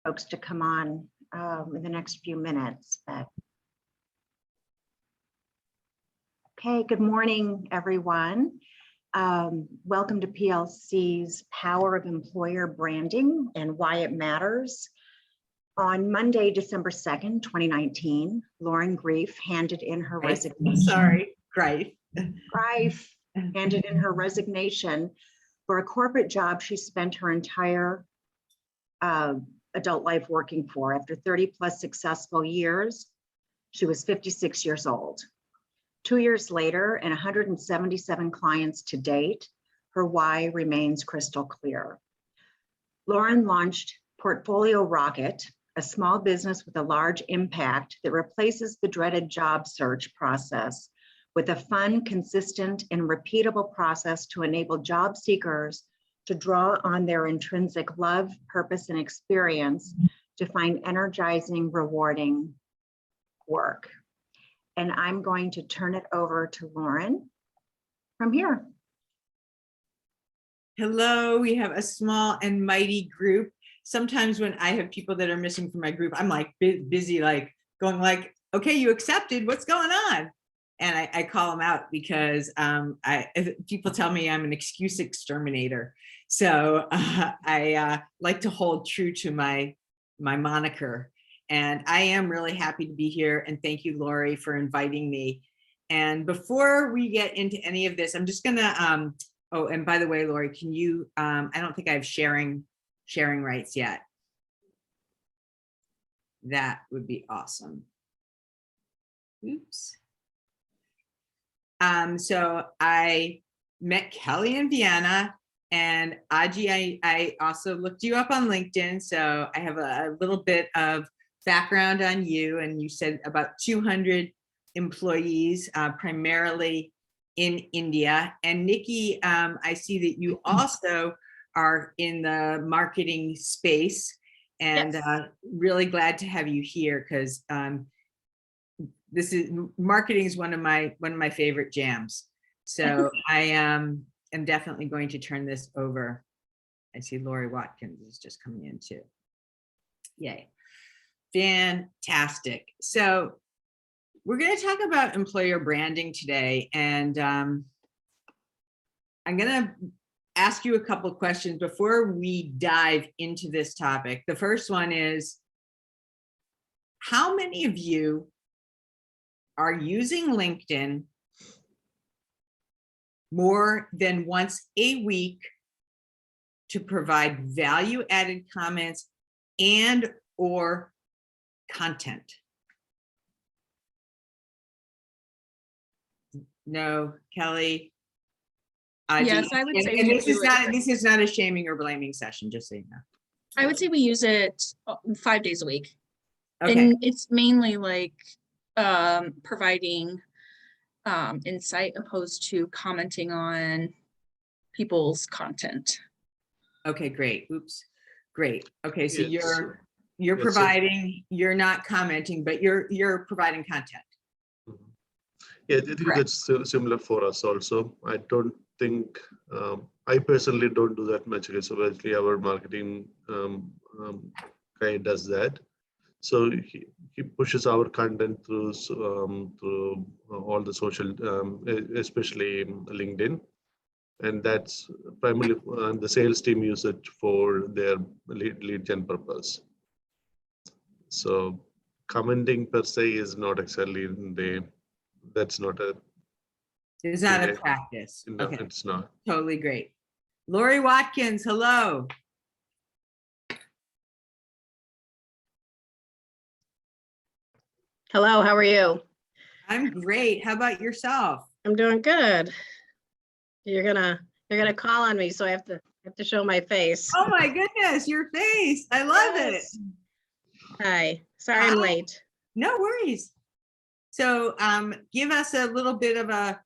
folks to come on in the next few minutes. Okay, good morning, everyone. Welcome to PLC's Power of Employer Branding and Why It Matters. On Monday, December 2nd, 2019, Loren Greiff handed in her resignation. Greiff handed in her resignation for a corporate job she spent her entire adult life working for. After 30 plus successful years, she was 56 years old. 2 years later and 177 clients to date, her why remains crystal clear. Loren launched PortfolioRocket, a small business with a large impact that replaces the dreaded job search process with a fun, consistent, and repeatable process to enable job seekers to draw on their intrinsic love, purpose, and experience to find energizing, rewarding work. And I'm going to turn it over to Loren from here. Hello, we have a small and mighty group. Sometimes when I have people that are missing from my group, I'm like busy, like going like, okay, you accepted, what's going on? And I call them out because people tell me I'm an excuse exterminator. So I like to hold true to my moniker. And I am really happy to be here. And thank you, Lori, for inviting me. And before we get into any of this, I'm just gonna, oh, and by the way, Lori, can you, I don't think I have sharing rights yet. That would be awesome. Oops. So I met Kelly in Vienna, and Aji, I also looked you up on LinkedIn. So I have a little bit of background on you, and you said about 200 employees, primarily in India. And Nikki, I see that you also are in the marketing space, and yes. Really glad to have you here because marketing is one of my favorite jams. So I am definitely going to turn this over. I see Lori Watkins is just coming in too. Yay. Fantastic. So we're going to talk about employer branding today, and I'm going to ask you a couple of questions before we dive into this topic. The first one is, how many of you are using LinkedIn more than once a week to provide value-added comments and or content? No, Kelly. Yes, I would say. And this is not a shaming or blaming session, just so you know. I would say we use it 5 days a week. Okay. And it's mainly like providing insight opposed to commenting on people's content. Okay, great. Oops. Great. Okay, so Yes. you're providing, you're not commenting, but you're providing content. Yeah, I think that's similar for us also. I don't think, I personally don't do that much. So basically our marketing guy does that. So he pushes our content through all the social, especially LinkedIn. And that's primarily the sales team use it for their lead gen purpose. So commenting per se is not exactly that's not a. It's not a practice. No, okay. It's not. Totally great. Lori Watkins, hello. Hello, how are you? I'm great. How about yourself? I'm doing good. You're gonna call on me, so I have to show my face. Oh my goodness, your face. I love it. Hi, sorry I'm late. No worries. So give us a little bit of a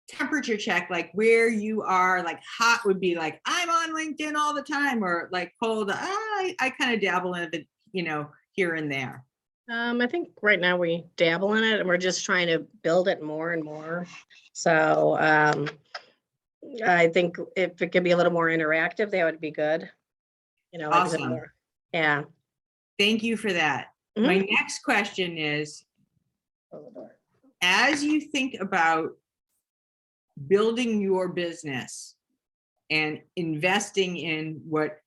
temperature check, like where you are. Like hot would be like, I'm on LinkedIn all the time, or like cold, I kind of dabble in it, here and there. I think right now we dabble in it and we're just trying to build it more and more. So I think if it could be a little more interactive, that would be good. Awesome. Yeah. Thank you for that. My next question is, as you think about building your business and investing in what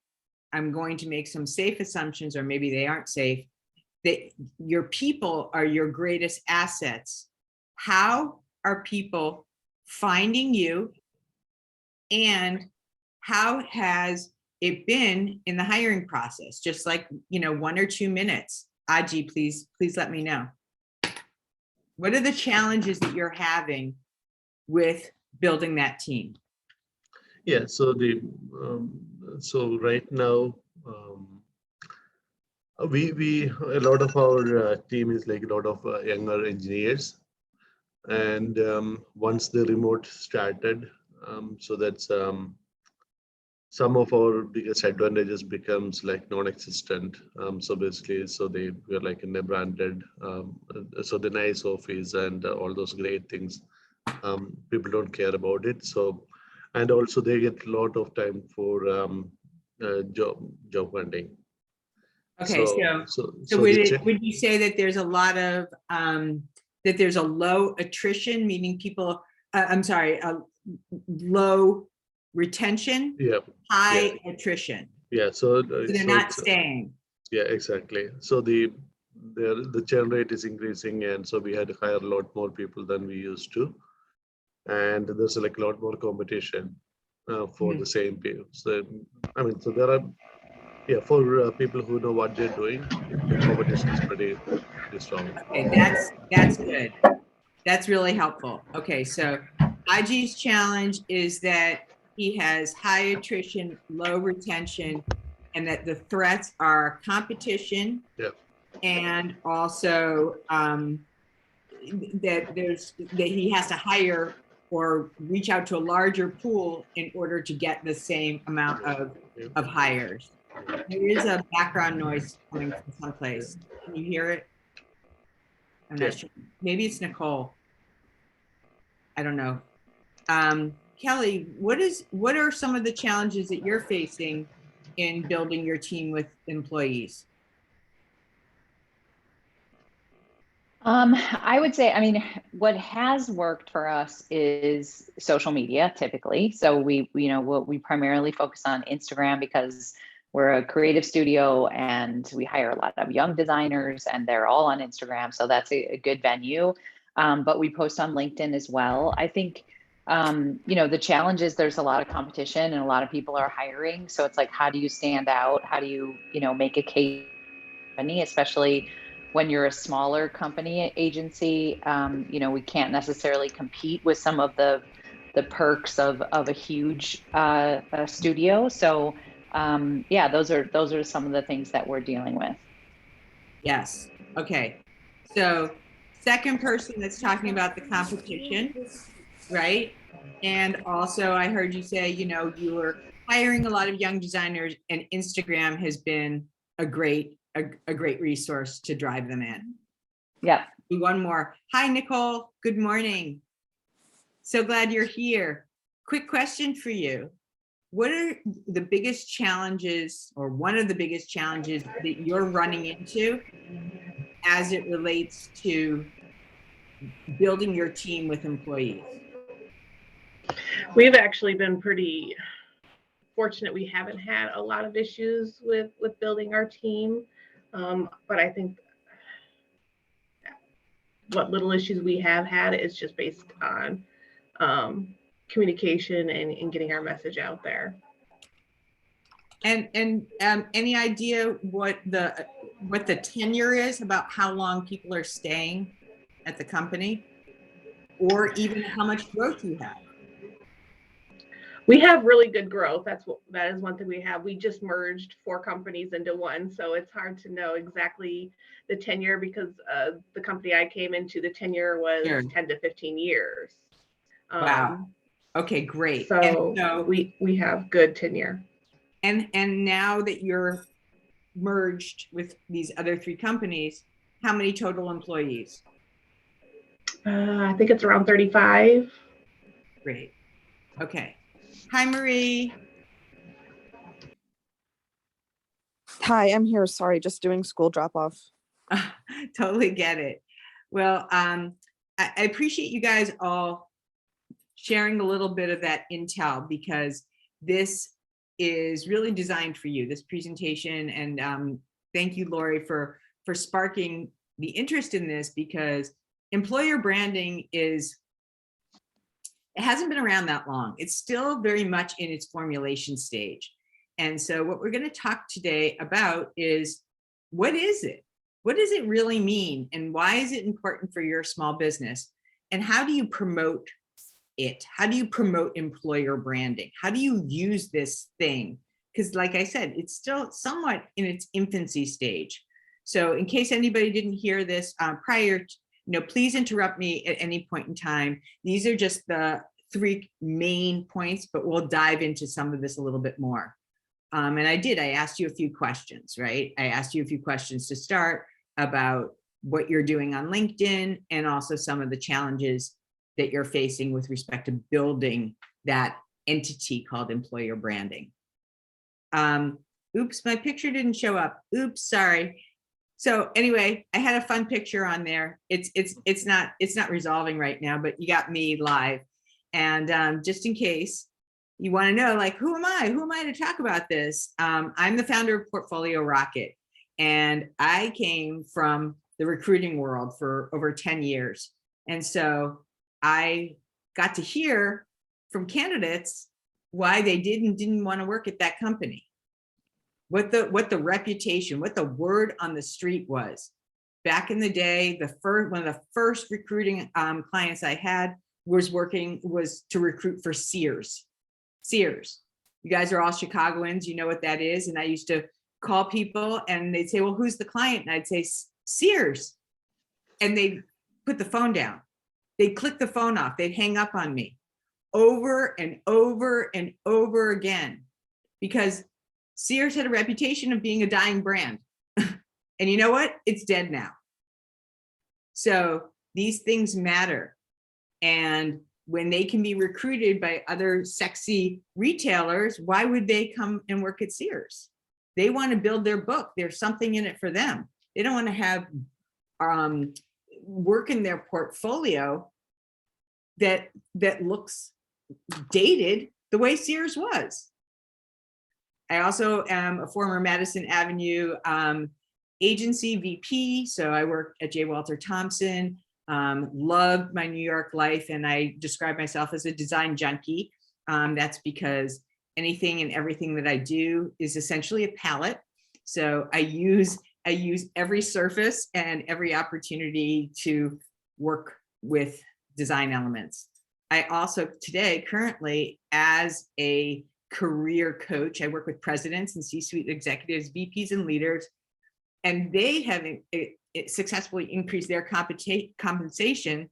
I'm going to make some safe assumptions, or maybe they aren't safe, that your people are your greatest assets. How are people finding you, and how has it been in the hiring process? Just like, 1 or 2 minutes. Aji, please let me know. What are the challenges that you're having with building that team? Yeah, so so right now, we a lot of our team is like a lot of younger engineers, and once the remote started, so that's some of our biggest advantages becomes like non-existent. So basically, so they were like in a branded, so the nice office and all those great things. People don't care about it. So, and also they get a lot of time for job hunting. Okay, so would you say that there's a lot of that there's a low attrition, meaning people, low retention, high attrition? Yeah, so they're not staying. Yeah, exactly. So the churn rate is increasing, and so we had to hire a lot more people than we used to, and there's like a lot more competition for the same people. So I mean, so there are, for people who know what they're doing, the competition is pretty strong. Okay, that's good. That's really helpful. Okay, so IG's challenge is that he has high attrition, low retention, and that the threats are competition. And also that he has to hire or reach out to a larger pool in order to get the same amount of hires. There is a background noise coming from someplace. Can you hear it? I'm not sure. Maybe it's Nicole. I don't know. Kelly, what are some of the challenges that you're facing in building your team with employees? I would say, I mean, what has worked for us is social media typically. So we primarily focus on Instagram because we're a creative studio and we hire a lot of young designers and they're all on Instagram. So that's a good venue. But we post on LinkedIn as well. I think, the challenge is there's a lot of competition and a lot of people are hiring. So it's like, how do you stand out? How do you, make a case, especially when you're a smaller company agency? We can't necessarily compete with some of the perks of a huge studio. So those are some of the things that we're dealing with. Yes. Okay. So second person that's talking about the competition, right? And also I heard you say, you were hiring a lot of young designers, and Instagram has been a great resource to drive them in. Yeah. One more. Hi, Nicole. Good morning. So glad you're here. Quick question for you. What are the biggest challenges, or one of the biggest challenges that you're running into as it relates to building your team with employees? We've actually been pretty fortunate. We haven't had a lot of issues with building our team. But I think what little issues we have had is just based on communication and getting our message out there. And any idea what the tenure is, about how long people are staying at the company, or even how much growth you have? We have really good growth. That is one thing we have. We just merged 4 companies into one, so it's hard to know exactly the tenure, because the company I came into, the tenure was 10 to 15 years. Wow. Okay, great. So we have good tenure. And now that you're merged with these other 3 companies, how many total employees? I think it's around 35. Great. Okay. Hi, Marie. Hi, I'm here. Sorry, just doing school drop off. Totally get it. Well, I appreciate you guys all sharing a little bit of that intel, because this is really designed for you, this presentation. And thank you, Lori, for sparking the interest in this, because employer branding it hasn't been around that long. It's still very much in its formulation stage. And so what we're going to talk today about is, what is it? What does it really mean? And why is it important for your small business? And how do you promote it? How do you promote employer branding? How do you use this thing? Because like I said, it's still somewhat in its infancy stage. So in case anybody didn't hear this prior, please interrupt me at any point in time. These are just the 3 main points, but we'll dive into some of this a little bit more. And I asked you a few questions, right? I asked you a few questions to start about what you're doing on LinkedIn, and also some of the challenges that you're facing with respect to building that entity called employer branding. Oops, my picture didn't show up. Oops, sorry. So anyway, I had a fun picture on there. It's not resolving right now, but you got me live. And just in case you want to know, like, who am I? Who am I to talk about this? I'm the founder of PortfolioRocket, and I came from the recruiting world for over 10 years. And so I got to hear from candidates why they didn't want to work at that company, what the reputation, what the word on the street was. Back in the day, one of the first recruiting clients I had was to recruit for Sears. Sears. You guys are all Chicagoans, you know what that is. And I used to call people and they'd say, well, who's the client? And I'd say, Sears. And they'd put the phone down. They'd click the phone off. They'd hang up on me over and over and over again, because Sears had a reputation of being a dying brand. And you know what? It's dead now. So these things matter. And when they can be recruited by other sexy retailers, why would they come and work at Sears? They want to build their book. There's something in it for them. They don't want to have work in their portfolio that looks dated the way Sears was. I also am a former Madison Avenue agency VP. So I worked at J. Walter Thompson. Loved my New York life, and I describe myself as a design junkie. That's because anything and everything that I do is essentially a palette. So I use every surface and every opportunity to work with design elements. I also currently, as a career coach, I work with presidents and C-suite executives, VPs and leaders, and they have successfully increased their compensation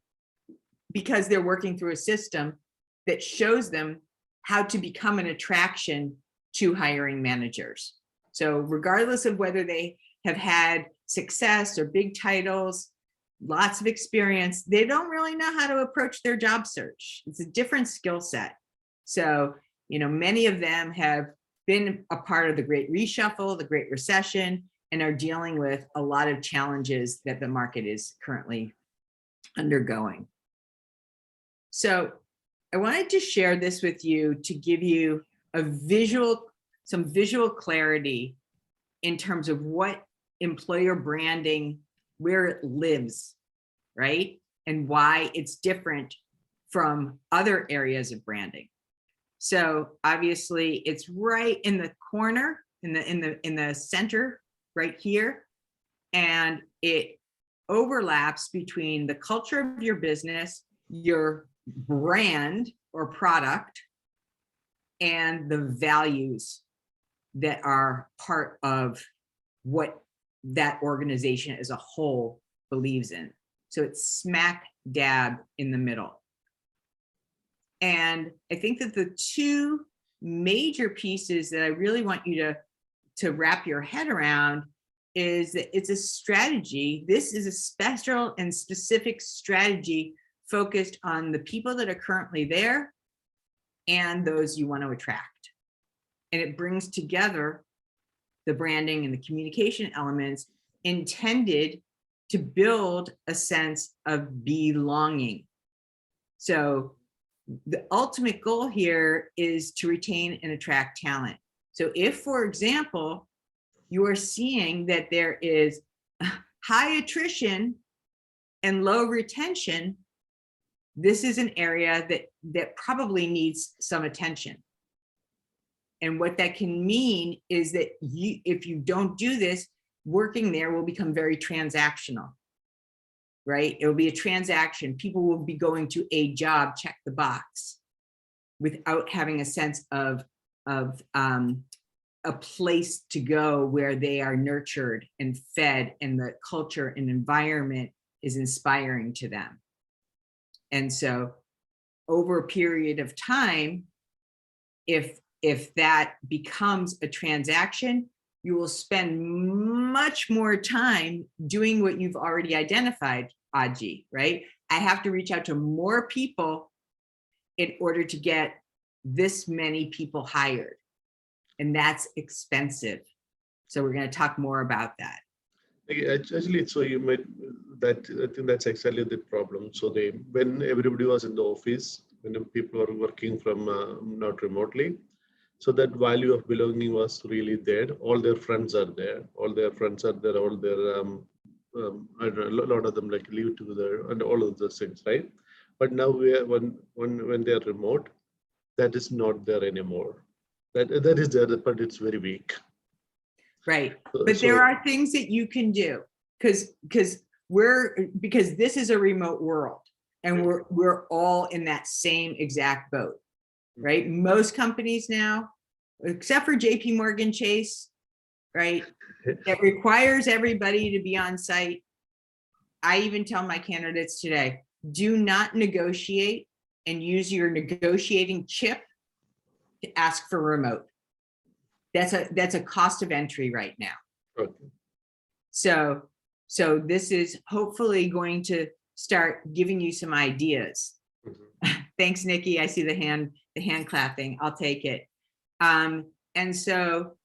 because they're working through a system that shows them how to become an attraction to hiring managers. So regardless of whether they have had success or big titles, lots of experience, they don't really know how to approach their job search. It's a different skill set. So, many of them have been a part of the Great Reshuffle, the Great Recession, and are dealing with a lot of challenges that the market is currently undergoing. So I wanted to share this with you to give you some visual clarity in terms of what employer branding, where it lives, right? And why it's different from other areas of branding. So obviously it's right in the corner, in the center, right here. And it overlaps between the culture of your business, your brand or product, and the values that are part of what that organization as a whole believes in. So it's smack dab in the middle. And I think that the 2 major pieces that I really want you to wrap your head around is that it's a strategy. This is a special and specific strategy focused on the people that are currently there and those you want to attract. And it brings together the branding and the communication elements intended to build a sense of belonging. So the ultimate goal here is to retain and attract talent. So if, for example, you are seeing that there is high attrition and low retention, this is an area that probably needs some attention. And what that can mean is that if you don't do this, working there will become very transactional, right? It will be a transaction. People will be going to a job, check the box, without having a sense of a place to go where they are nurtured and fed, and the culture and environment is inspiring to them. And so over a period of time, if that becomes a transaction, you will spend much more time doing what you've already identified, Aji, right? I have to reach out to more people in order to get this many people hired. And that's expensive. So we're going to talk more about that. Actually, so you made that, I think that's exactly the problem. So when everybody was in the office, when the people were working from not remotely, so that value of belonging was really there. All their friends are there. All their friends are there. All their I don't know, a lot of them like live together and all of those things, right? But now when they are remote, that is not there anymore. That is there, but it's very weak. Right. But there are things that you can do because this is a remote world, and we're all in that same exact boat, right? Most companies now, except for JP Morgan Chase, right, that requires everybody to be on site. I even tell my candidates today, do not negotiate and use your negotiating chip to ask for remote. That's a cost of entry right now. Okay. So this is hopefully going to start giving you some ideas. Mm-hmm. Thanks, Nikki. I see the hand clapping. I'll take it. And so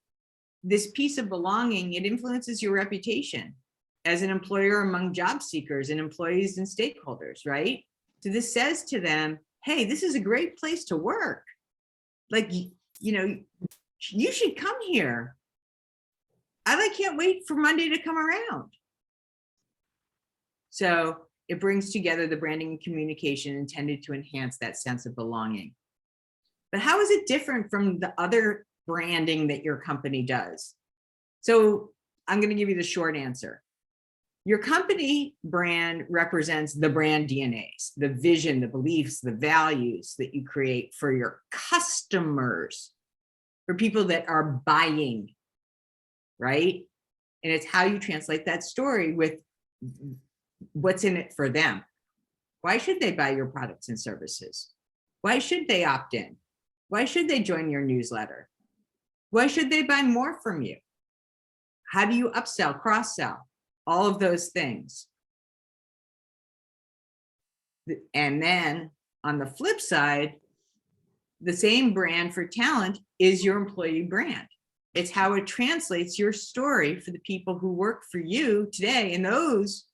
this piece of belonging, it influences your reputation as an employer among job seekers and employees and stakeholders, right? So this says to them, hey, this is a great place to work. Like, you know, you should come here. I can't wait for Monday to come around. So it brings together the branding and communication intended to enhance that sense of belonging. But how is it different from the other branding that your company does? So I'm going to give you the short answer. Your company brand represents the brand DNAs, the vision, the beliefs, the values that you create for your customers, for people that are buying, right? And it's how you translate that story with what's in it for them. Why should they buy your products and services? Why should they opt in? Why should they join your newsletter? Why should they buy more from you? How do you upsell, cross-sell? All of those things. And then on the flip side, the same brand for talent is your employee brand. It's how it translates your story for the people who work for you today, and those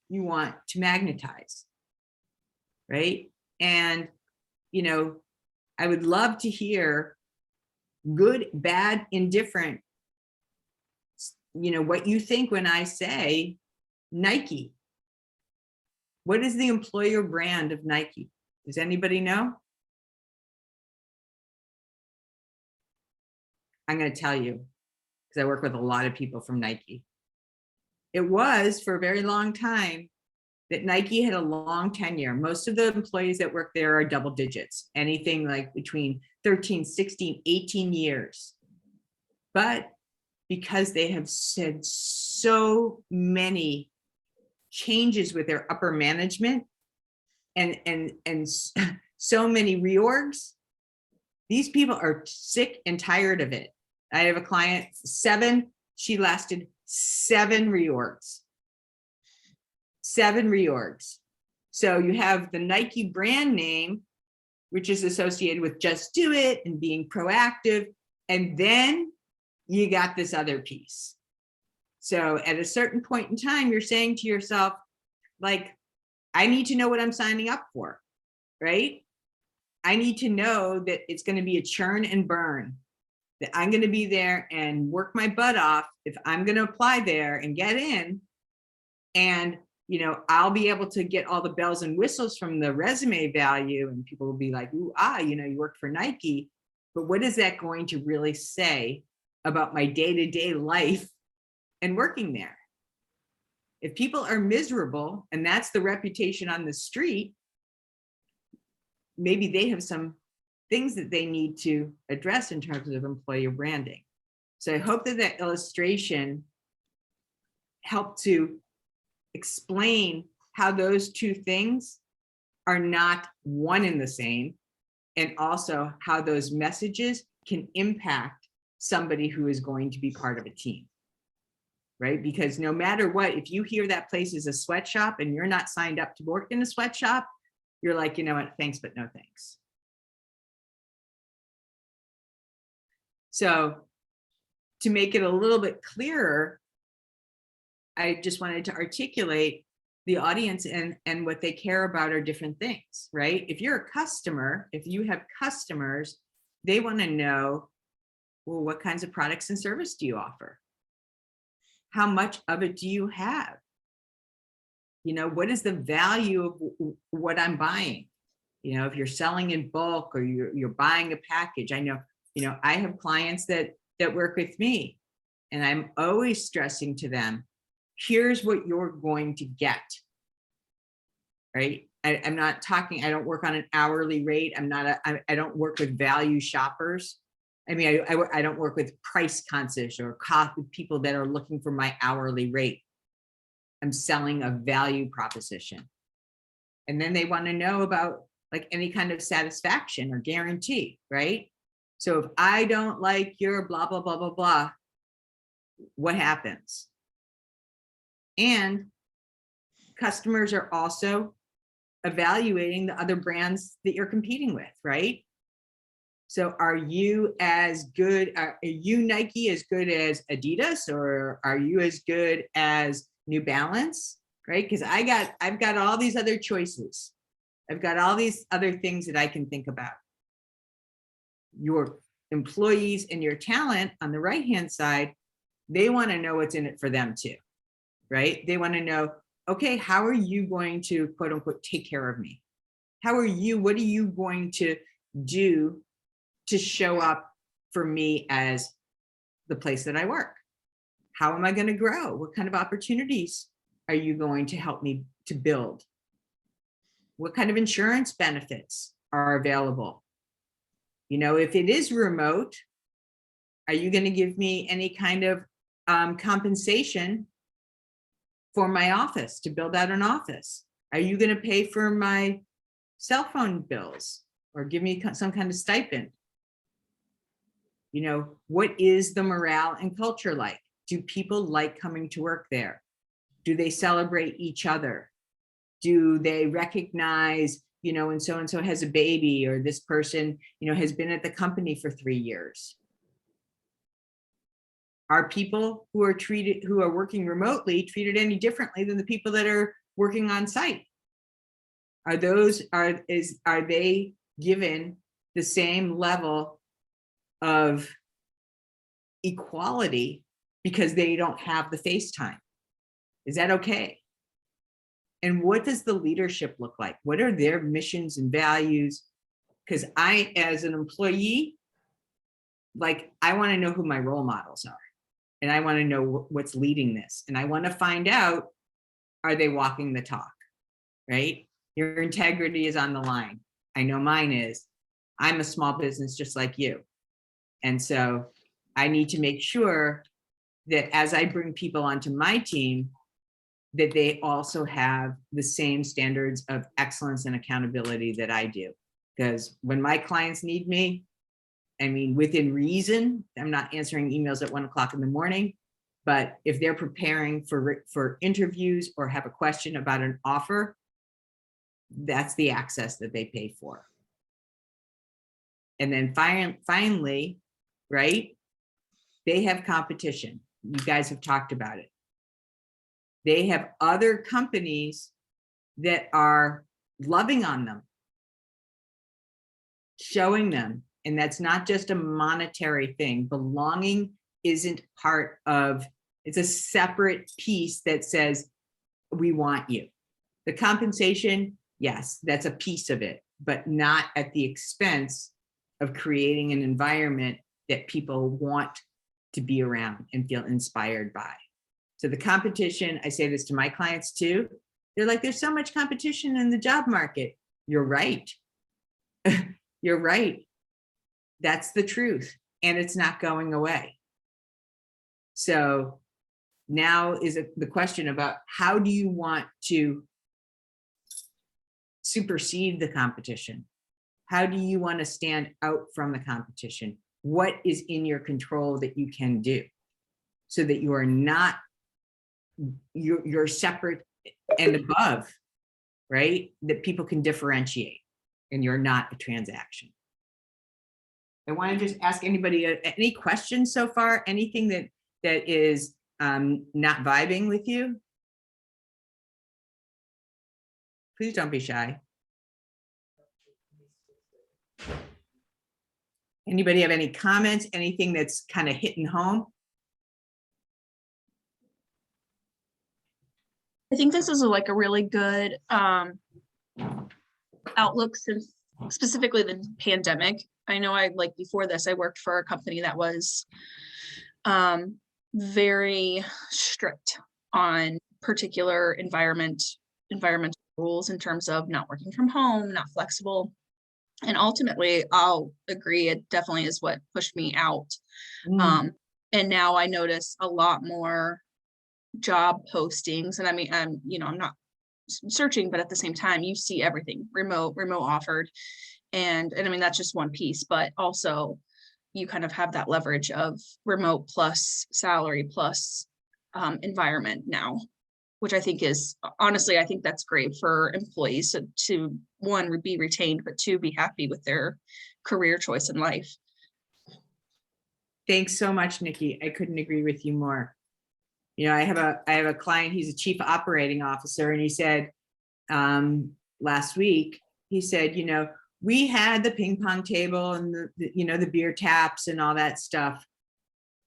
you want to magnetize, right? And, you know, I would love to hear good, bad, indifferent, you know, what you think when I say Nike. What is the employer brand of Nike? Does anybody know? I'm going to tell you, because I work with a lot of people from Nike. It was for a very long time that Nike had a long tenure. Most of the employees that work there are double digits, anything like between 13, 16, 18 years. But because they have said so many changes with their upper management and so many reorgs, these people are sick and tired of it. I have a client, she lasted 7 reorgs. 7 reorgs. So you have the Nike brand name, which is associated with just do it and being proactive. And then you got this other piece. So at a certain point in time, you're saying to yourself, like, I need to know what I'm signing up for, right? I need to know that it's going to be a churn and burn, that I'm going to be there and work my butt off if I'm going to apply there and get in. And, you know, I'll be able to get all the bells and whistles from the resume value, and people will be like, ooh, you know, you worked for Nike. But what is that going to really say about my day-to-day life and working there? If people are miserable and that's the reputation on the street, maybe they have some things that they need to address in terms of employer branding. So I hope that that illustration helped to explain how those two things are not one and the same, and also how those messages can impact somebody who is going to be part of a team, right? Because no matter what, if you hear that place is a sweatshop and you're not signed up to work in a sweatshop, you're like, you know what, thanks, but no thanks. So to make it a little bit clearer, I just wanted to articulate the audience and what they care about are different things, right? If you're a customer, if you have customers, they want to know, well, what kinds of products and service do you offer? How much of it do you have? You know, what is the value of what I'm buying? You know, if you're selling in bulk or you're buying a package, I know, you know, I have clients that work with me, and I'm always stressing to them, here's what you're going to get, right? I'm not talking, I don't work on an hourly rate. I don't work with value shoppers. I mean, I don't work with price conscious or people that are looking for my hourly rate. I'm selling a value proposition. And then they want to know about like any kind of satisfaction or guarantee, right? So if I don't like your blah, blah, blah, blah, blah, what happens? And customers are also evaluating the other brands that you're competing with, right? So are you as good, are you Nike as good as Adidas, or are you as good as New Balance, right? Because I've got all these other choices. I've got all these other things that I can think about. Your employees and your talent on the right-hand side, they want to know what's in it for them too, right? They want to know, okay, how are you going to quote unquote take care of me? What are you going to do to show up for me as the place that I work? How am I going to grow? What kind of opportunities are you going to help me to build? What kind of insurance benefits are available? You know, if it is remote, are you going to give me any kind of compensation for my office, to build out an office? Are you going to pay for my cell phone bills or give me some kind of stipend? You know, what is the morale and culture like? Do people like coming to work there? Do they celebrate each other? Do they recognize, you know, and so has a baby, or this person, you know, has been at the company for 3 years? Are people who are working remotely treated any differently than the people that are working on site? Are they given the same level of equality because they don't have the FaceTime? Is that okay? And what does the leadership look like? What are their missions and values? Because I, as an employee, like, I want to know who my role models are. And I want to know what's leading this. And I want to find out, are they walking the talk, right? Your integrity is on the line. I know mine is. I'm a small business just like you. And so I need to make sure that as I bring people onto my team, that they also have the same standards of excellence and accountability that I do. Because when my clients need me, I mean, within reason, I'm not answering emails at 1 o'clock in the morning, but if they're preparing for interviews or have a question about an offer, that's the access that they pay for. And then finally, right, They have competition. You guys have talked about it. They have other companies that are loving on them, showing them, and that's not just a monetary thing. Belonging isn't part of, it's a separate piece that says, we want you. The compensation, yes, that's a piece of it, but not at the expense of creating an environment that people want to be around and feel inspired by. So the competition, I say this to my clients too, they're like, there's so much competition in the job market. You're right. You're right. That's the truth. And it's not going away. So now is the question about how do you want to supersede the competition? How do you want to stand out from the competition? What is in your control that you can do so that you are not, you're separate and above, right? That people can differentiate and you're not a transaction. I want to just ask anybody, any questions so far? Anything that is not vibing with you? Please don't be shy. Anybody have any comments? Anything that's kind of hitting home? I think this is like a really good outlook since specifically the pandemic. I know like before this, I worked for a company that was very strict on particular environmental rules in terms of not working from home, not flexible. And ultimately, I'll agree, it definitely is what pushed me out. And now I notice a lot more job postings. And I mean, I'm not searching, but at the same time, you see everything remote offered. And I mean, that's just one piece, but also you kind of have that leverage of remote plus salary plus environment now, which I think is, honestly, I think that's great for employees to one, be retained, but two, be happy with their career choice in life. Thanks so much, Nikki. I couldn't agree with you more. You know, I have a client, he's a chief operating officer, and he said last week, he said, you know, we had the ping pong table and the beer taps and all that stuff.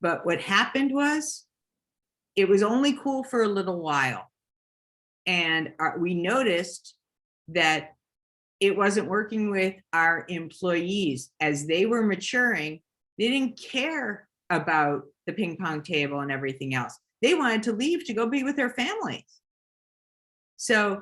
But what happened was it was only cool for a little while. And we noticed that it wasn't working with our employees as they were maturing. They didn't care about the ping pong table and everything else. They wanted to leave to go be with their families. So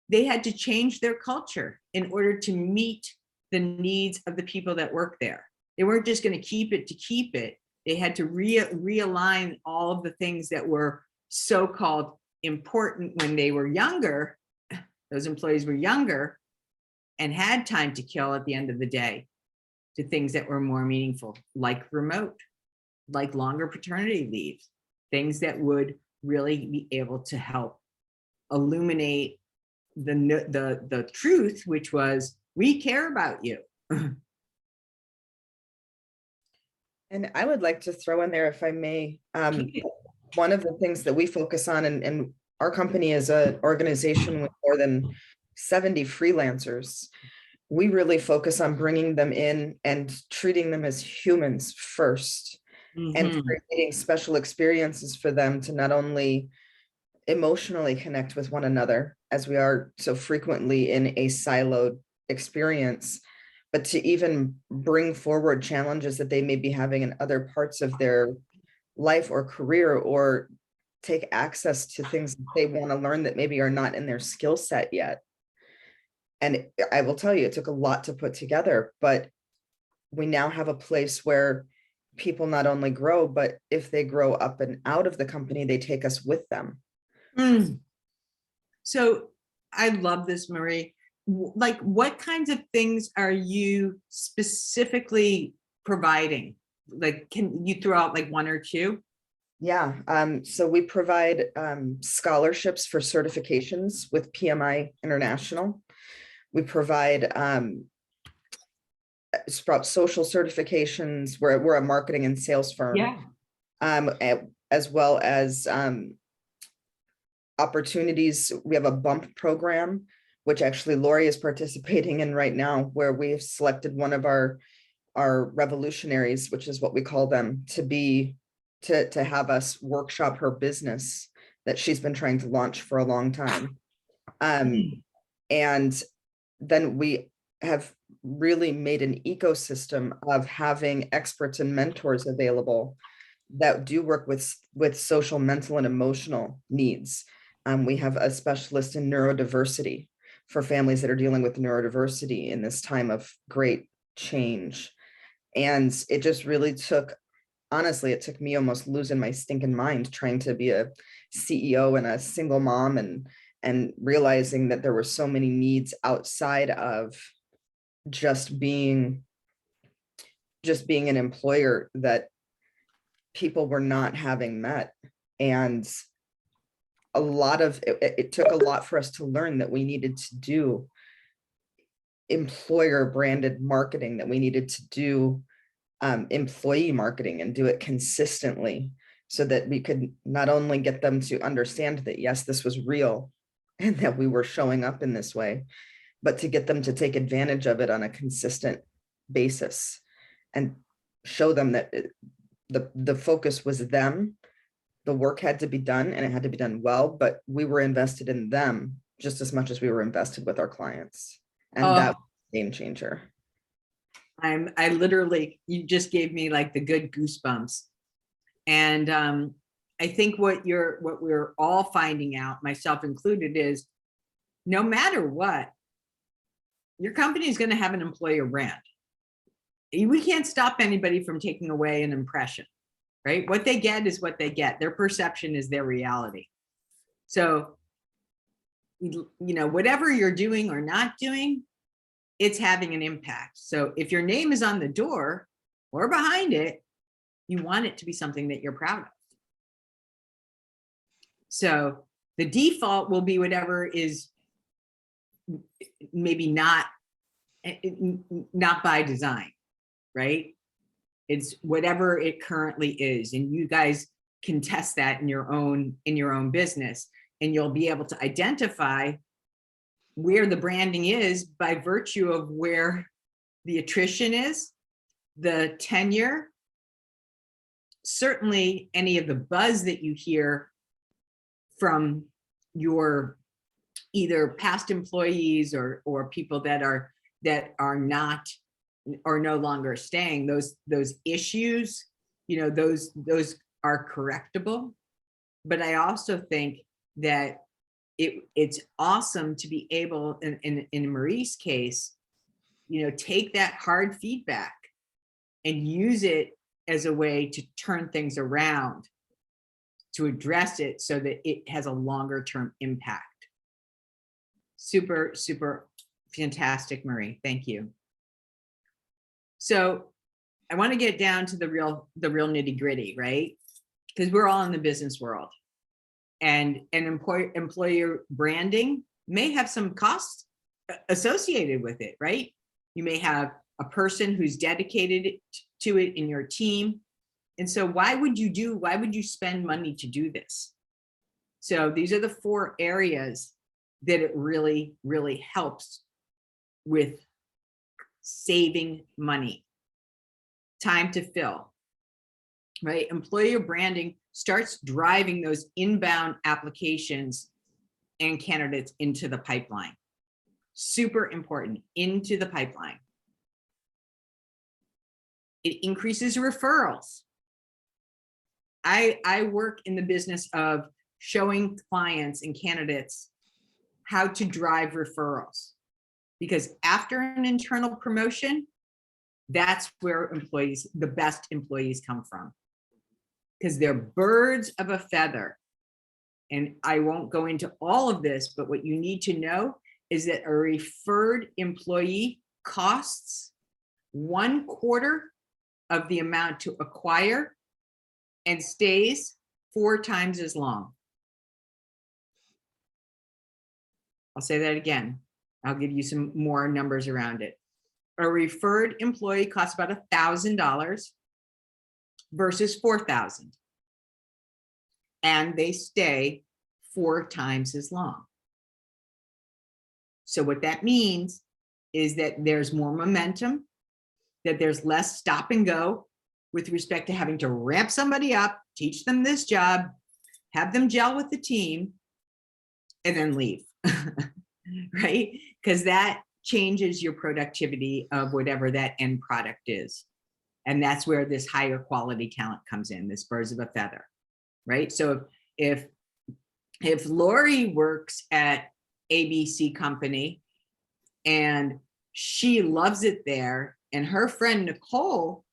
they had to change their culture in order to meet the needs of the people that work there. They weren't just going to keep it to keep it. They had to realign all of the things that were so-called important when they were younger. Those employees were younger and had time to kill at the end of the day to things that were more meaningful, like remote, like longer paternity leave, things that would really be able to help illuminate the truth, which was, we care about you. And I would like to throw in there, if I may, one of the things that we focus on, and our company is an organization with more than 70 freelancers. We really focus on bringing them in and treating them as humans first, and creating special experiences for them to not only emotionally connect with one another, as we are so frequently in a siloed experience, but to even bring forward challenges that they may be having in other parts of their life or career, or take access to things that they want to learn that maybe are not in their skill set yet. And I will tell you, it took a lot to put together, but we now have a place where people not only grow, but if they grow up and out of the company, they take us with them. So I love this, Marie. Like, what kinds of things are you specifically providing? Like, can you throw out like one or two? Yeah, so we provide scholarships for certifications with PMI International. We provide social certifications. We're a marketing and sales firm. Yeah. as well as opportunities. We have a bump program, which actually Lori is participating in right now, where we've selected one of our revolutionaries, which is what we call them, to have us workshop her business that she's been trying to launch for a long time. And then we have really made an ecosystem of having experts and mentors available that do work with social, mental, and emotional needs. We have a specialist in neurodiversity for families that are dealing with neurodiversity in this time of great change. And it just really took, honestly, it took me almost losing my stinking mind trying to be a CEO and a single mom, and realizing that there were so many needs outside of just being an employer that people were not having met. And a lot of it took a lot for us to learn that we needed to do employer branded marketing, that we needed to do employee marketing and do it consistently, so that we could not only get them to understand that, yes, this was real and that we were showing up in this way, but to get them to take advantage of it on a consistent basis and show them that the focus was them. The work had to be done, and it had to be done well, but we were invested in them just as much as we were invested with our clients. And that was a game changer. I literally, you just gave me like the good goosebumps. And I think what we're all finding out, myself included, is no matter what, your company is going to have an employer brand. We can't stop anybody from taking away an impression, right? What they get is what they get. Their perception is their reality. So, you know, whatever you're doing or not doing, it's having an impact. So if your name is on the door or behind it, you want it to be something that you're proud of. So the default will be whatever is maybe not by design, right? It's whatever it currently is. And you guys can test that in your own business, and you'll be able to identify where the branding is by virtue of where the attrition is, the tenure, certainly any of the buzz that you hear from your either past employees or people that are not or no longer staying. Those issues, you know, those are correctable. But I also think that it's awesome to be able, in Marie's case, you know, take that hard feedback and use it as a way to turn things around, to address it so that it has a longer term impact. Super, super fantastic, Marie. Thank you. So I want to get down to the real nitty gritty, right? Because we're all in the business world. And employer branding may have some costs associated with it, right? You may have a person who's dedicated to it in your team. And so why would you spend money to do this? So these are the 4 areas that it really, really helps with saving money. Time to fill, right? Employer branding starts driving those inbound applications and candidates into the pipeline. Super important, into the pipeline. It increases referrals. I work in the business of showing clients and candidates how to drive referrals, because after an internal promotion, that's where the best employees come from, because they're birds of a feather. And I won't go into all of this, but what you need to know is that a referred employee costs 1/4 of the amount to acquire and stays 4 times as long. I'll say that again. I'll give you some more numbers around it. A referred employee costs about $1,000 versus $4,000. and they stay 4 times as long. So what that means is that there's more momentum, that there's less stop and go with respect to having to ramp somebody up, teach them this job, have them gel with the team, and then leave, right? Because that changes your productivity of whatever that end product is. And that's where this higher quality talent comes in, this birds of a feather, right? So if Lori works at ABC company and she loves it there, and her friend Nicole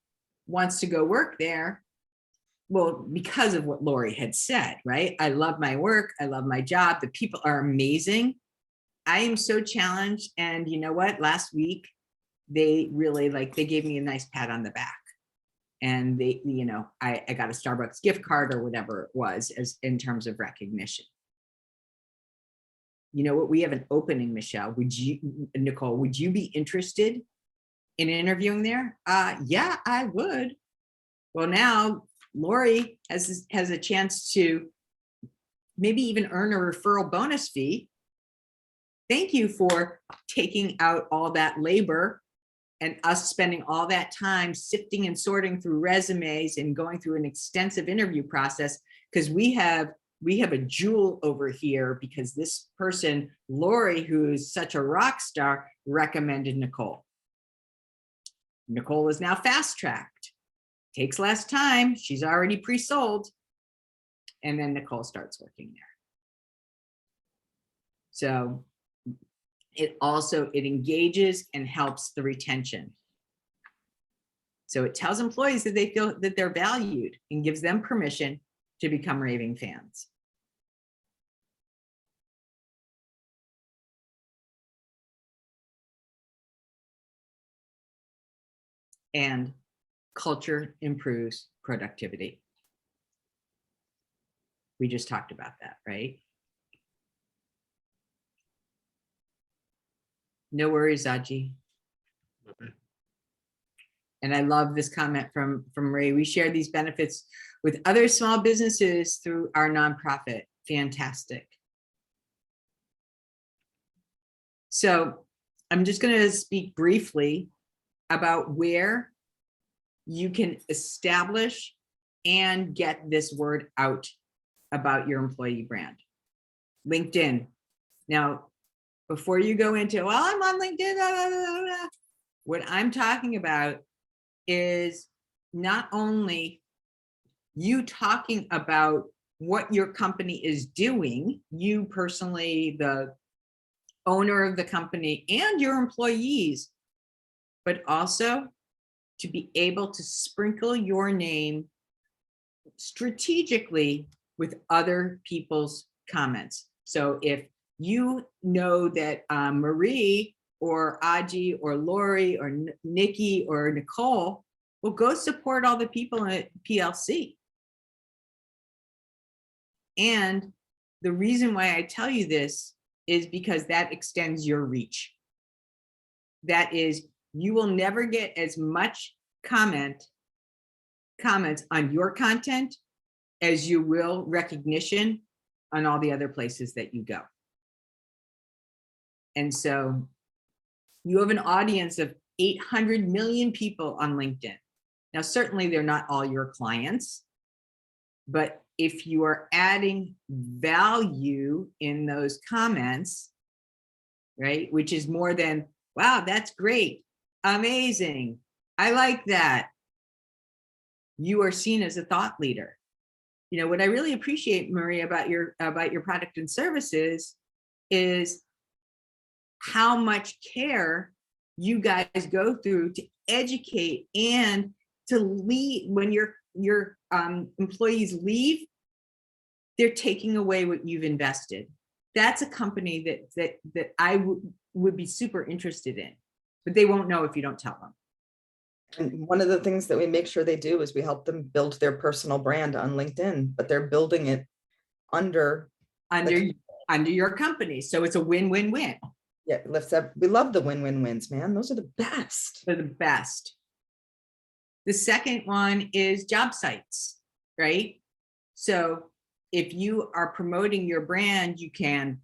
wants to go work there, well, because of what Lori had said, right? I love my work. I love my job. The people are amazing. I am so challenged. And you know what? Last week, they really they gave me a nice pat on the back. And they, I got a Starbucks gift card or whatever it was as in terms of recognition. You know what? We have an opening, Michelle. Nicole, would you be interested in interviewing there? Yeah, I would. Well, now Lori has a chance to maybe even earn a referral bonus fee. Thank you for taking out all that labor and us spending all that time sifting and sorting through resumes and going through an extensive interview process, because we have a jewel over here because this person, Lori, who is such a rock star, recommended Nicole. Nicole is now fast-tracked. Takes less time. She's already pre-sold. And then Nicole starts working there. So it engages and helps the retention. So it tells employees that they feel that they're valued and gives them permission to become raving fans. And culture improves productivity. We just talked about that, right? No worries, Aji. Okay. And I love this comment from Ray. We share these benefits with other small businesses through our nonprofit. Fantastic. So I'm just going to speak briefly about where you can establish and get this word out about your employee brand. LinkedIn. Now, before you go into, well, I'm on LinkedIn, blah, blah, blah, blah. What I'm talking about is not only you talking about what your company is doing, you personally, the owner of the company, and your employees, but also to be able to sprinkle your name strategically with other people's comments. So if you know that Marie or Aji or Lori or Nikki or Nicole will go support all the people at PLC. And the reason why I tell you this is because that extends your reach. That is, you will never get as much comments on your content as you will recognition on all the other places that you go. And so you have an audience of 800 million people on LinkedIn. Now, certainly they're not all your clients, but if you are adding value in those comments, right, which is more than, wow, that's great, amazing, I like that, you are seen as a thought leader. You know, what I really appreciate, Marie, about your product and services is how much care you guys go through to educate and to lead. When your employees leave, they're taking away what you've invested. That's a company that I would be super interested in, but they won't know if you don't tell them. And one of the things that we make sure they do is we help them build their personal brand on LinkedIn, but they're building it under your company. So it's a win-win-win. Yeah, we love the win-win-wins, man. Those are the best. They're the best. The second one is job sites, right? So if you are promoting your brand, you can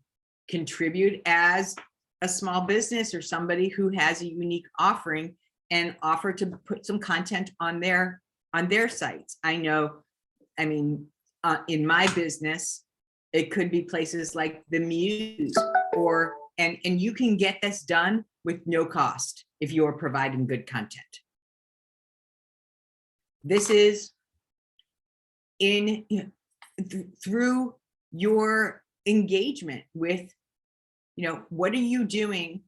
contribute as a small business or somebody who has a unique offering and offer to put some content on their sites. I know, I mean, in my business, it could be places like the Muse, or and you can get this done with no cost if you're providing good content. This is through your engagement with, what are you doing?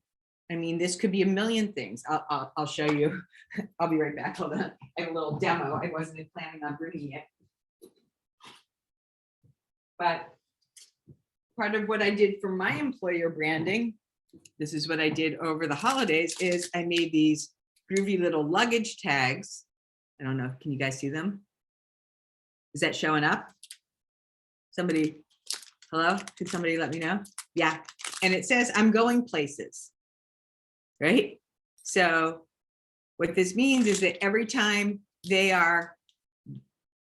I mean, this could be a million things. I'll show you. I'll be right back. Hold on. I have a little demo. I wasn't planning on bringing it. But part of what I did for my employer branding, this is what I did over the holidays, is I made these groovy little luggage tags. I don't know. Can you guys see them? Is that showing up? Somebody, hello? Could somebody let me know? Yeah. And it says, I'm going places, right? So what this means is that every time they are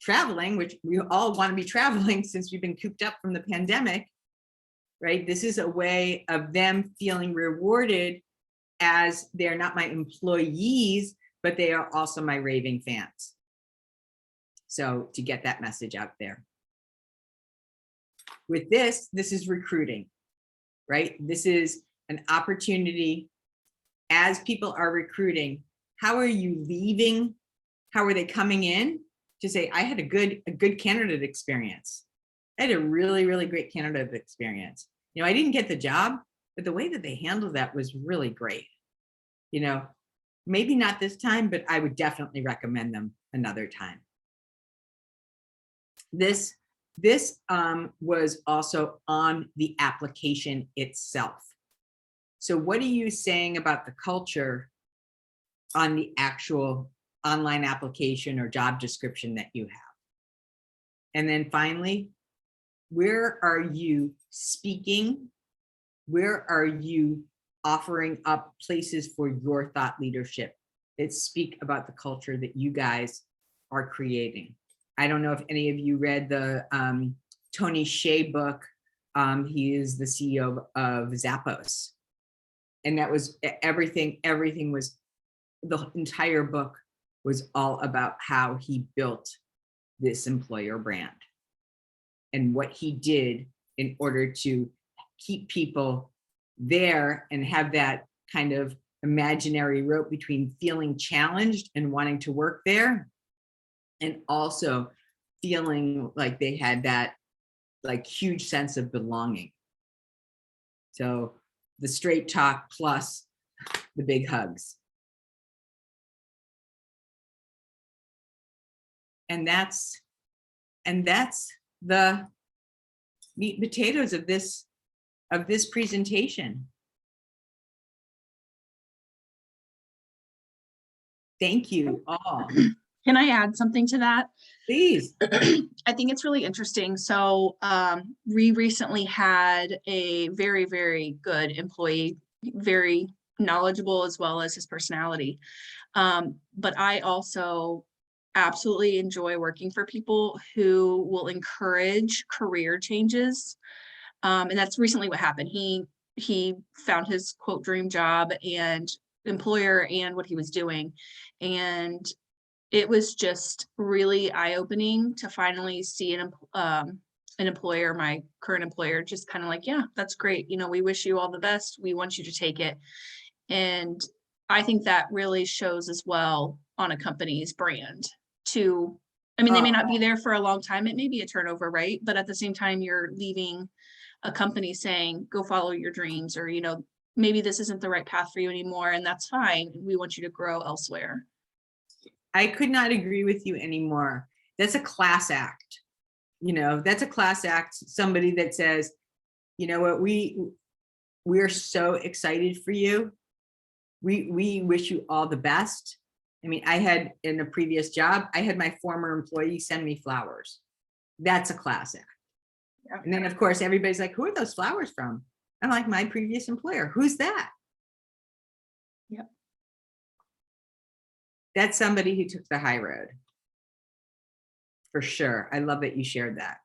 traveling, which we all want to be traveling since we've been cooped up from the pandemic, right? This is a way of them feeling rewarded, as they're not my employees, but they are also my raving fans. So to get that message out there. With this is recruiting, right? This is an opportunity as people are recruiting. How are you leaving? How are they coming in? To say, I had a good candidate experience. I had a really, really great candidate experience. I didn't get the job, but the way that they handled that was really great. Maybe not this time, but I would definitely recommend them another time. This was also on the application itself. So what are you saying about the culture on the actual online application or job description that you have? And then finally, where are you speaking? Where are you offering up places for your thought leadership that speak about the culture that you guys are creating? I don't know if any of you read the Tony Hsieh book. He is the CEO of Zappos. And that was everything was, the entire book was all about how he built this employer brand and what he did in order to keep people there and have that kind of imaginary rope between feeling challenged and wanting to work there, and also feeling like they had that huge sense of belonging. So the straight talk plus the big hugs. And that's the meat and potatoes of this presentation. Thank you all. Can I add something to that? Please. I think it's really interesting. So we recently had a very, very good employee, very knowledgeable as well as his personality. But I also absolutely enjoy working for people who will encourage career changes. And that's recently what happened. He found his quote dream job and employer and what he was doing. And it was just really eye-opening to finally see an employer, my current employer, just kind of like, yeah, that's great. We wish you all the best. We want you to take it. And I think that really shows as well on a company's brand too. I mean, they may not be there for a long time. It may be a turnover, right? But at the same time, you're leaving a company saying, go follow your dreams, or, maybe this isn't the right path for you anymore. And that's fine. We want you to grow elsewhere. I could not agree with you anymore. That's a class act. That's a class act. Somebody that says, you know what, we're so excited for you. We wish you all the best. I mean, I had in a previous job, I had my former employee send me flowers. That's a class act. Yeah. And then of course, everybody's like, who are those flowers from? I'm like, my previous employer. Who's that? Yep. That's somebody who took the high road. For sure. I love that you shared that.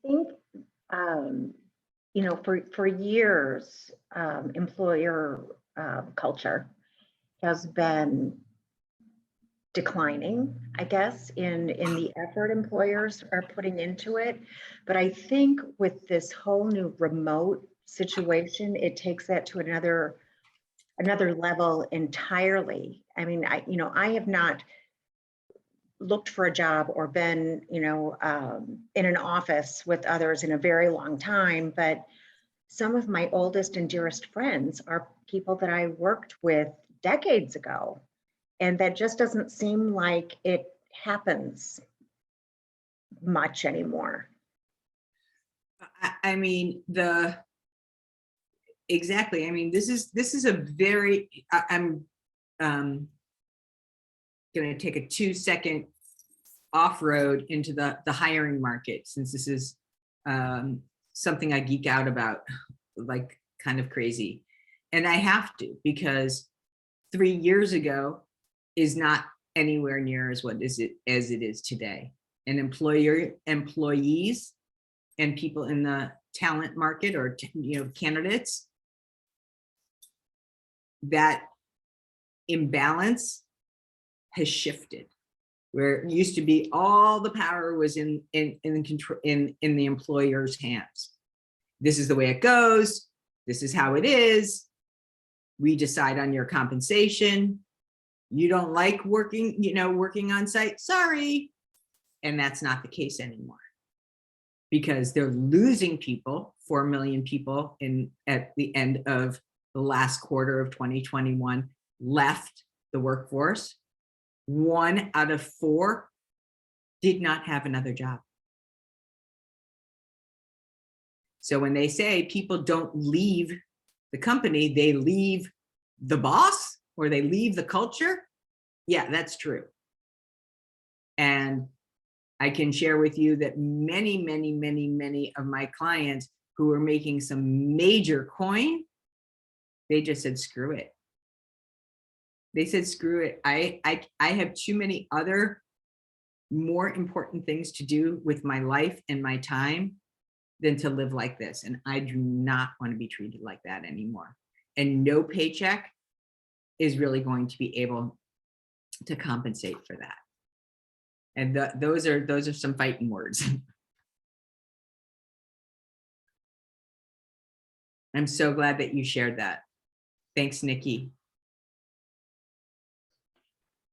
think, for years, employer culture has been declining, I guess, in the effort employers are putting into it. But I think with this whole new remote situation, it takes that to another level entirely. I mean, I have not looked for a job or been, in an office with others in a very long time, but some of my oldest and dearest friends are people that I worked with decades ago. And that just doesn't seem like it happens much anymore. I mean, exactly. I mean, this is a very, I'm going to take a 2-second off-road into the hiring market, since this is something I geek out about, like kind of crazy. And I have to, because 3 years ago is not anywhere near as it is today. And employees and people in the talent market, or candidates, that imbalance has shifted, where it used to be all the power was in control in the employer's hands. This is the way it goes. This is how it is. We decide on your compensation. You don't like working on site, sorry. And that's not the case anymore, because they're losing people. 4 million people at the end of the last quarter of 2021 left the workforce. 1 out of 4 did not have another job. So when they say people don't leave the company, they leave the boss, or they leave the culture, yeah, that's true. And I can share with you that many of my clients who are making some major coin, they just said, screw it. They said, screw it. I have too many other more important things to do with my life and my time than to live like this. And I do not want to be treated like that anymore. And no paycheck is really going to be able to compensate for that. And those are some fighting words. I'm so glad that you shared that. Thanks, Nikki.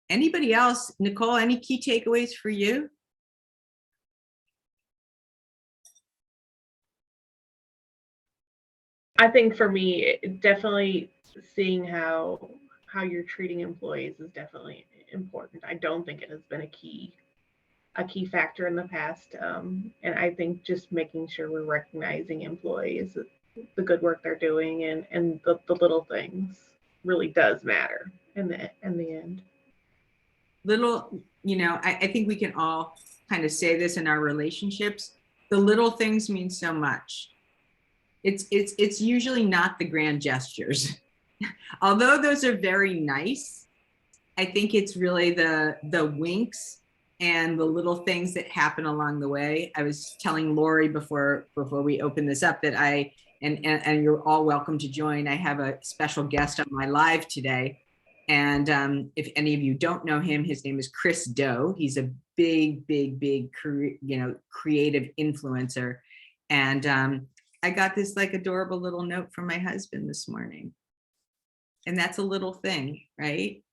Anybody else? Nicole, any key takeaways for you? I think for me, definitely seeing how you're treating employees is definitely important. I don't think it has been a key factor in the past. And I think just making sure we're recognizing employees, the good work they're doing, and the little things really does matter in the end. Little, I think we can all kind of say this in our relationships. The little things mean so much. It's usually not the grand gestures. Although those are very nice, I think it's really the winks and the little things that happen along the way. I was telling Lori before we open this up that and you're all welcome to join. I have a special guest on my live today. And if any of you don't know him, his name is Chris Doe. He's a big creative influencer. And I got this like adorable little note from my husband this morning. And that's a little thing, right?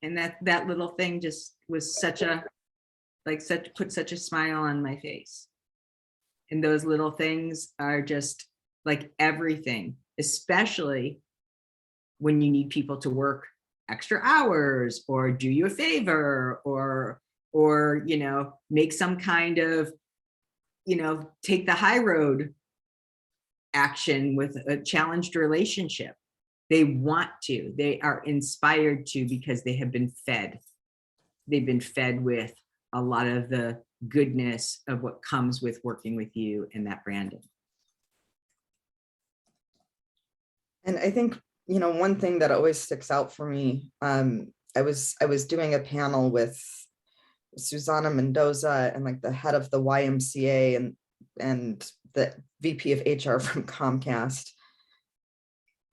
And that little thing just was put such a smile on my face. And those little things are just like everything, especially when you need people to work extra hours or do you a favor or make some kind of, take the high road action with a challenged relationship. They want to, they are inspired to, because they have been fed. They've been fed with a lot of the goodness of what comes with working with you and that branding. And I think, one thing that always sticks out for me, I was doing a panel with Susana Mendoza and like the head of the YMCA, and and the VP of HR from Comcast.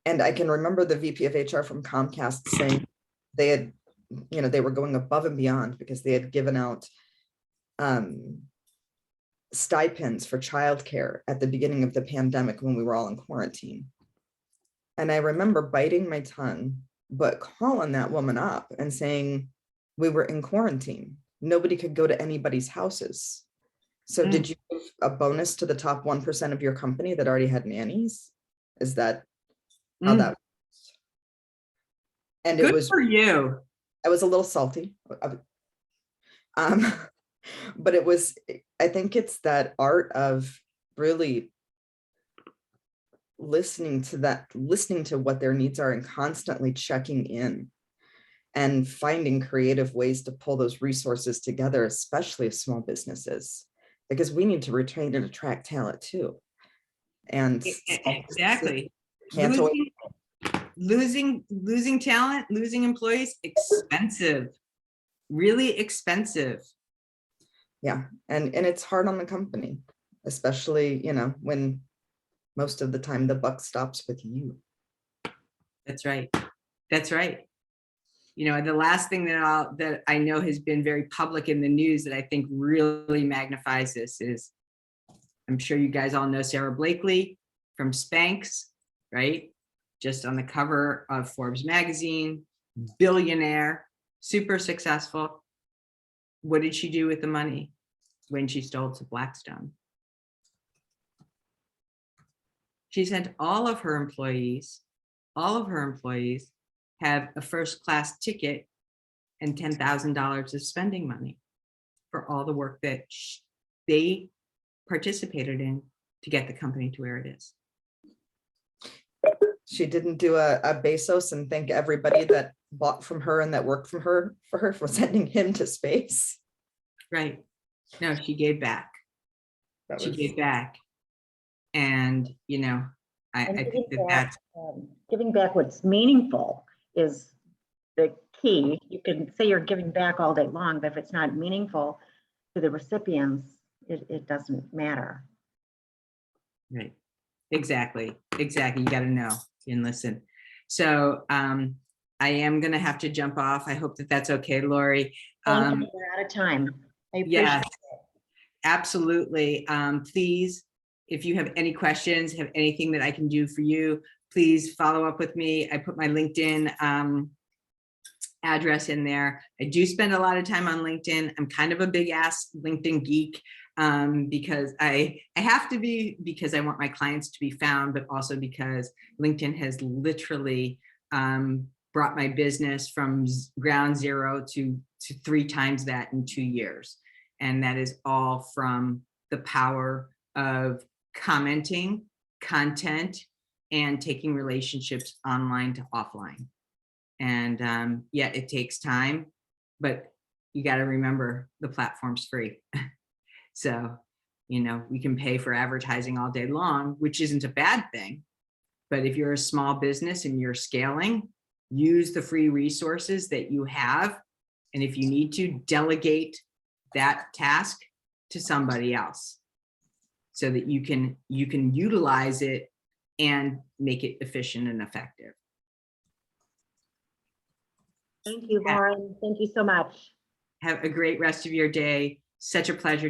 And I can remember the VP of HR from Comcast saying they had, they were going above and beyond because they had given out stipends for childcare at the beginning of the pandemic when we were all in quarantine. And I remember biting my tongue, but calling that woman up and saying, we were in quarantine. Nobody could go to anybody's houses. So did you give a bonus to the top 1% of your company that already had nannies? Is that how that was? And Good it was for you. I was a little salty. But it was, I think it's that art of really listening to what their needs are and constantly checking in and finding creative ways to pull those resources together, especially small businesses, because we need to retain and attract talent too. And Exactly. can't always. Losing talent, losing employees, expensive, really expensive. Yeah, and it's hard on the company, especially, when most of the time the buck stops with you. That's right. That's right. The last thing that I know has been very public in the news that I think really magnifies this is, I'm sure you guys all know Sarah Blakely from Spanx, right? Just on the cover of Forbes magazine, billionaire, super successful. What did she do with the money when she stole to Blackstone? She sent all of her employees have a first-class ticket and $10,000 of spending money for all the work that they participated in to get the company to where it is. She didn't do a Bezos and thank everybody that bought from her and that worked for her for sending him to space. Right. No, she gave back. She gave back. And, I think that's giving back what's meaningful is the key. You can say you're giving back all day long, but if it's not meaningful to the recipients, it doesn't matter. right. Exactly. You got to know and listen. So I am going to have to jump off. I hope that that's okay, Lori. Thank you. We're out of time. I appreciate Yes, it. absolutely. Please, if you have any questions, have anything that I can do for you, please follow up with me. I put my LinkedIn address in there. I do spend a lot of time on LinkedIn. I'm kind of a big ass LinkedIn geek because I have to be, because I want my clients to be found, but also because LinkedIn has literally brought my business from ground zero to 3 times that in 2 years. And that is all from the power of commenting, content, and taking relationships online to offline. And yeah, it takes time, but you got to remember the platform's free. So, we can pay for advertising all day long, which isn't a bad thing. But if you're a small business and you're scaling, use the free resources that you have. And if you need to, delegate that task to somebody else so that you can utilize it and make it efficient and effective. Thank you, Loren. Thank you so much. Have a great rest of your day. Such a pleasure